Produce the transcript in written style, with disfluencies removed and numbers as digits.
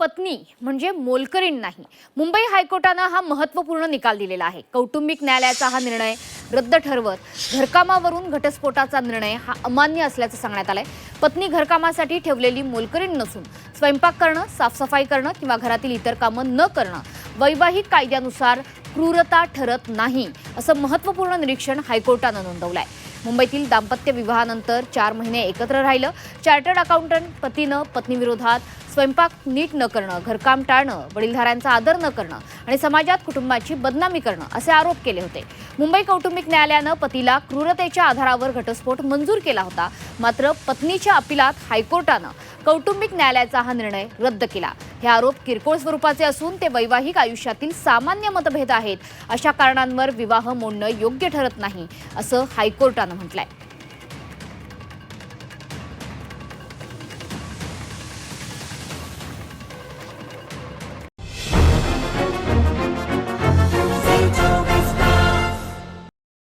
पत्नी म्हणजे मोलकरीण नाही. मुंबई हायकोर्टानं हा महत्त्वपूर्ण निकाल दिलेला आहे. कौटुंबिक न्यायालयाचा हा निर्णय रद्द ठरवत घरकामावरून घटस्फोटाचा निर्णय हा अमान्य असल्याचं सांगण्यात आलंय. पत्नी घरकामासाठी ठेवलेली मोलकरीण नसून स्वयंपाक करणं, साफसफाई करणं किंवा घरातील इतर कामं न करणं वैवाहिक कायद्यानुसार क्रूरता ठरत नाही, असं महत्त्वपूर्ण निरीक्षण हायकोर्टानं नोंदवलंय. मुंबईतील दाम्पत्य विवाहानंतर 4 महिने एकत्र राहिलं. चार्टर्ड अकाउंटंट पतीनं पत्नीविरोधात स्वयंपाक नीट न करणं, घरकाम टाळणं, वडीलधाऱ्यांचा आदर न करणं आणि समाजात कुटुंबाची बदनामी करणं असे आरोप केले होते. मुंबई कौटुंबिक न्यायालयानं पतीला क्रूरतेच्या आधारावर घटस्फोट मंजूर केला होता. मात्र पत्नीच्या अपिलात हायकोर्टानं कौटुंबिक न्यायालयाचा हा निर्णय रद्द केला. हे आरोप किरकोळ स्वरूपाचे असून ते वैवाहिक आयुष्यातील सामान्य मतभेद आहेत. अशा कारणांवर विवाह मोडणं योग्य ठरत नाही, असं हायकोर्टानं म्हटलंय.